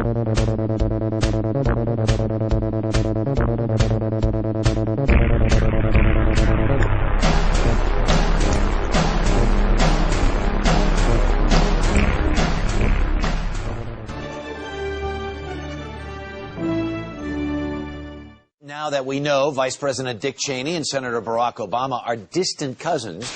Now that we know Vice President Dick Cheney and Senator Barack Obama are distant cousins.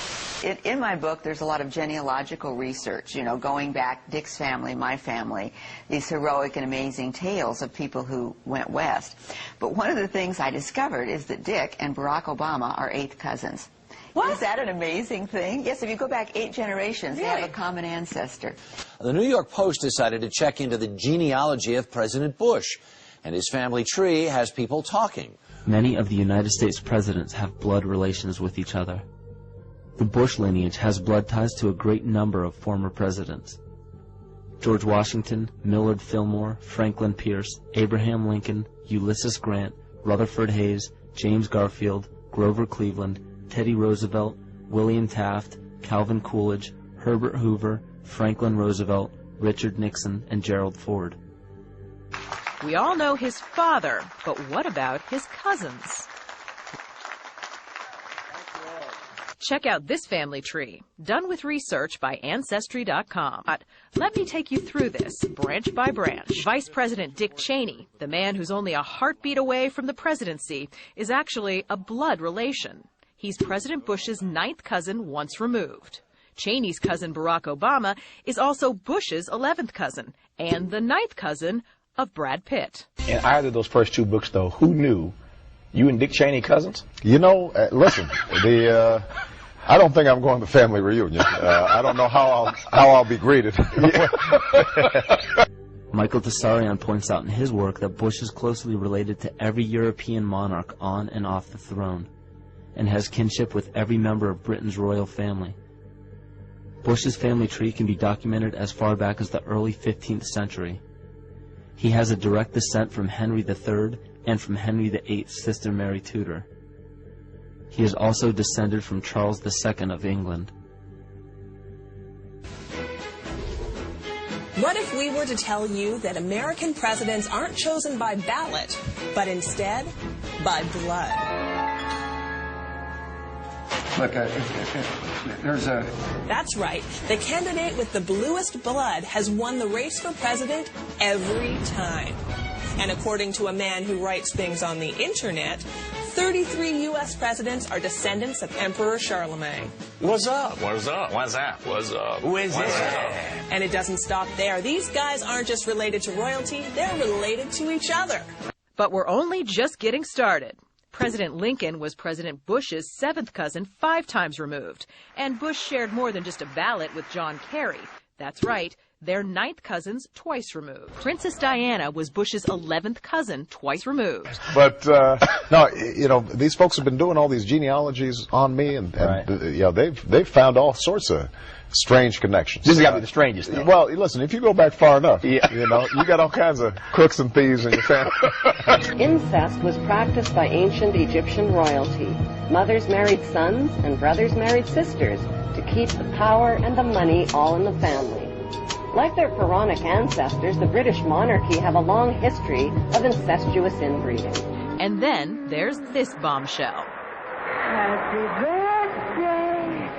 In my book, there's a lot of genealogical research, you know, going back, Dick's family, my family, these heroic and amazing tales of people who went west. But one of the things I discovered is that Dick and Barack Obama are 8th cousins. What? Is that an amazing thing? Yes, if you go back 8 generations, really? They have a common ancestor. The New York Post decided to check into the genealogy of President Bush, and his family tree has people talking. Many of the United States presidents have blood relations with each other. The Bush lineage has blood ties to a great number of former presidents. George Washington, Millard Fillmore, Franklin Pierce, Abraham Lincoln, Ulysses Grant, Rutherford Hayes, James Garfield, Grover Cleveland, Teddy Roosevelt, William Taft, Calvin Coolidge, Herbert Hoover, Franklin Roosevelt, Richard Nixon, and Gerald Ford. We all know his father, but what about his cousins? Check out this family tree, done with research by Ancestry.com. Let me take you through this, branch by branch. Vice President Dick Cheney, the man who's only a heartbeat away from the presidency, is actually a blood relation. He's President Bush's 9th cousin once removed. Cheney's cousin Barack Obama is also Bush's 11th cousin, and the 9th cousin of Brad Pitt. In either of those first 2 books, though, who knew you and Dick Cheney cousins? You know, listen, I don't think I'm going to the family reunion. I don't know how I'll be greeted. Michael Tessarion points out in his work that Bush is closely related to every European monarch on and off the throne, and has kinship with every member of Britain's royal family. Bush's family tree can be documented as far back as the early 15th century. He has a direct descent from Henry III and from Henry VIII's sister Mary Tudor. He is also descended from Charles II of England. What if we were to tell you that American presidents aren't chosen by ballot, but instead by blood? Look, there's a... That's right. The candidate with the bluest blood has won the race for president every time. And according to a man who writes things on the internet, 33 U.S. presidents are descendants of Emperor Charlemagne. What's up? What's up? What's that? What's up? Who is this? And it doesn't stop there. These guys aren't just related to royalty, they're related to each other. But we're only just getting started. President Lincoln was President Bush's 7th cousin 5 times removed, and Bush shared more than just a ballot with John Kerry. That's right, they're 9th cousins twice removed. Princess Diana was Bush's 11th cousin twice removed. But, no, you know, these folks have been doing all these genealogies on me, and right. You know, they've found all sorts of strange connections. This has got to be the strangest thing. Well, listen, if you go back far enough, yeah. You know, you got all kinds of crooks and thieves in your family. Incest was practiced by ancient Egyptian royalty. Mothers married sons and brothers married sisters to keep the power and the money all in the family. Like their pharaonic ancestors, the British monarchy have a long history of incestuous inbreeding. And then there's this bombshell. Happy birthday,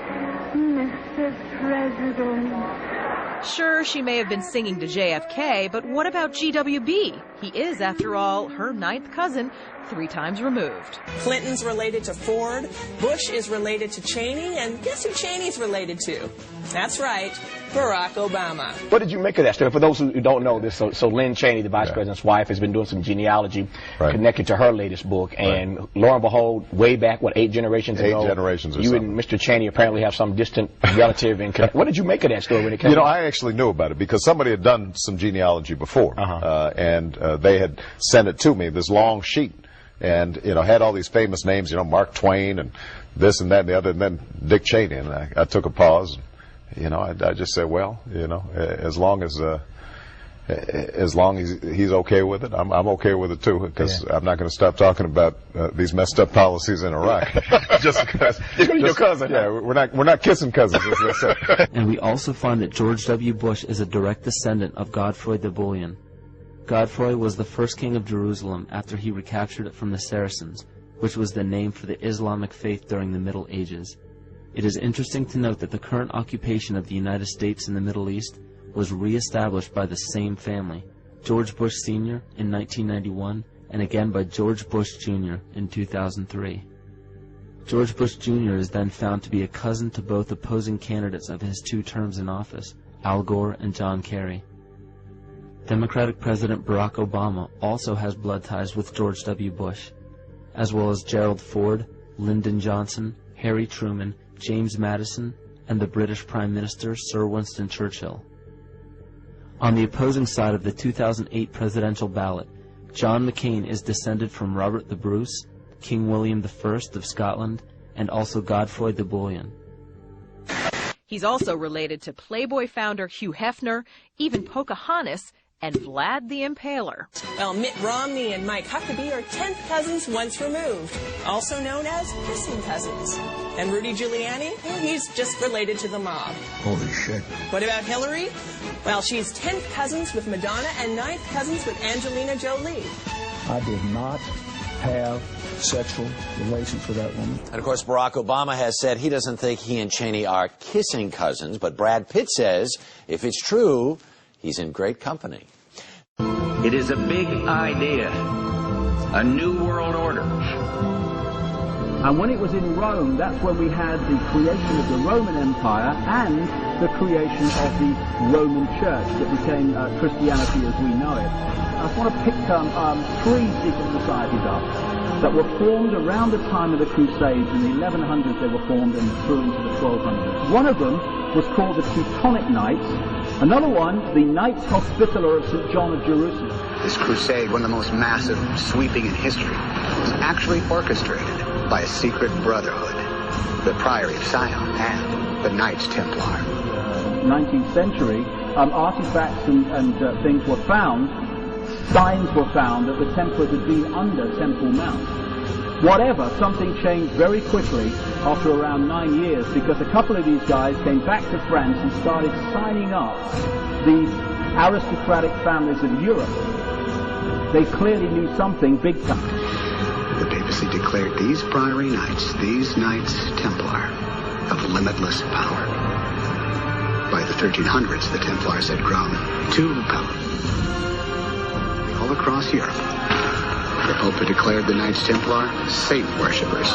Mr. President. Sure, she may have been singing to JFK, but what about GWB? He is, after all, her 9th cousin, 3 times removed. Clinton's related to Ford, Bush is related to Cheney, and guess who Cheney's related to? That's right, Barack Obama. What did you make of that story? For those who don't know this, so Lynn Cheney, the vice president's wife, has been doing some genealogy connected to her latest book, and lo and behold, way back, 8 generations ago? 8 generations or you something. and Mr. Cheney apparently have some distant relative in connection. What did you make of that story when it came? You know, I actually knew about it because somebody had done some genealogy before, and they had sent it to me, this long sheet. And, you know, had all these famous names, you know, Mark Twain and this and that and the other, and then Dick Cheney. And I took a pause. You know, I just said, well, you know, as long as he's okay with it, I'm okay with it too, because I'm not going to stop talking about these messed up policies in Iraq. just because your cousin. Yeah, we're not kissing cousins, as they say. And we also find that George W. Bush is a direct descendant of Godfrey de Bouillon. Godfrey was the first king of Jerusalem after he recaptured it from the Saracens, which was the name for the Islamic faith during the Middle Ages. It is interesting to note that the current occupation of the United States in the Middle East was re-established by the same family, George Bush Sr. in 1991, and again by George Bush Jr. in 2003. George Bush Jr. is then found to be a cousin to both opposing candidates of his 2 terms in office, Al Gore and John Kerry. Democratic President Barack Obama also has blood ties with George W. Bush, as well as Gerald Ford, Lyndon Johnson, Harry Truman, James Madison, and the British Prime Minister Sir Winston Churchill. On the opposing side of the 2008 presidential ballot, John McCain is descended from Robert the Bruce, King William I of Scotland, and also Godfrey the Bullion. He's also related to Playboy founder Hugh Hefner, even Pocahontas, and Vlad the Impaler. Well, Mitt Romney and Mike Huckabee are 10th cousins once removed, also known as kissing cousins. And Rudy Giuliani, well, he's just related to the mob. Holy shit. What about Hillary? Well, she's 10th cousins with Madonna and 9th cousins with Angelina Jolie. I did not have sexual relations with that woman. And of course, Barack Obama has said he doesn't think he and Cheney are kissing cousins, but Brad Pitt says if it's true, he's in great company. It is a big idea, a new world order. And when it was in Rome, that's when we had the creation of the Roman Empire and the creation of the Roman Church that became Christianity as we know it. I just want to pick 3 secret societies up that were formed around the time of the Crusades. In the 1100s they were formed and through into the 1200s. One of them was called the Teutonic Knights. Another one, the Knights Hospitaller of St. John of Jerusalem. This crusade, one of the most massive, sweeping in history, was actually orchestrated by a secret brotherhood, the Priory of Sion and the Knights Templar. 19th century, artifacts and things were found, signs were found that the Templars had been under Temple Mount. Whatever, something changed very quickly after around 9 years, because a couple of these guys came back to France and started signing up these aristocratic families of Europe. They clearly knew something big time. The papacy declared these priory knights, these Knights Templar, of limitless power. By the 1300s, the Templars had grown too powerful. All across Europe, the Pope had declared the Knights Templar Satan worshippers.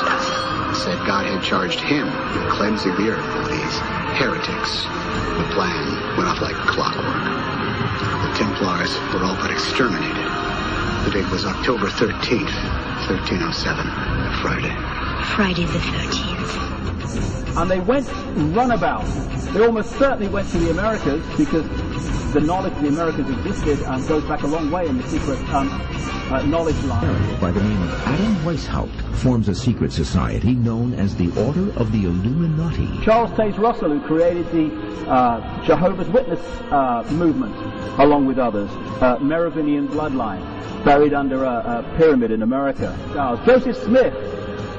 Said God had charged him with cleansing the earth of these heretics. The plan went off like clockwork. The Templars were all but exterminated. The date was October 13th, 1307, a Friday. Friday the 13th. And they went runabout. They almost certainly went to the Americas, because the knowledge of the Americas existed and goes back a long way in the secret knowledge line. By the name of Adam Weishaupt forms a secret society known as the Order of the Illuminati. Charles Taze Russell, who created the Jehovah's Witness movement, along with others, Merovingian bloodline, buried under a pyramid in America. Joseph Smith,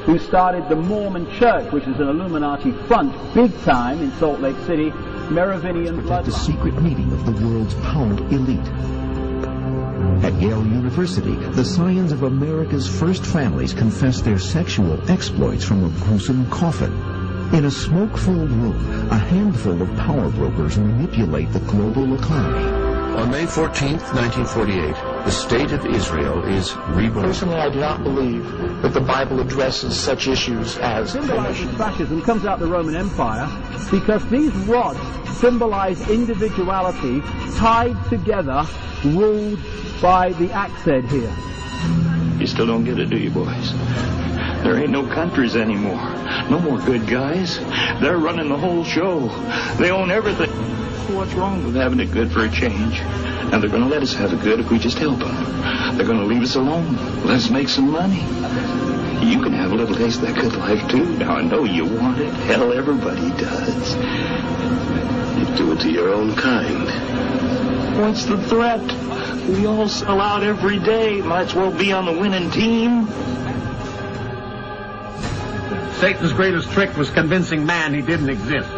who started the Mormon Church, which is an Illuminati front, big time in Salt Lake City, Merovingian bloodline. The secret meeting of the world's power elite. At Yale University, the scions of America's first families confess their sexual exploits from a gruesome coffin. In a smoke-filled room, a handful of power brokers manipulate the global economy. On May 14th, 1948, the State of Israel is reborn. Personally, I do not believe that the Bible addresses such issues as fascism comes out of the Roman Empire because these rods symbolize individuality tied together, ruled by the axe head here. You still don't get it, do you, boys? There ain't no countries anymore. No more good guys. They're running the whole show. They own everything. What's wrong with having it good for a change? And they're going to let us have it good if we just help them. They're going to leave us alone. Let us make some money. You can have a little taste of that good life, too. Now, I know you want it. Hell, everybody does. You do it to your own kind. What's the threat? We all sell out every day. Might as well be on the winning team. Satan's greatest trick was convincing man he didn't exist.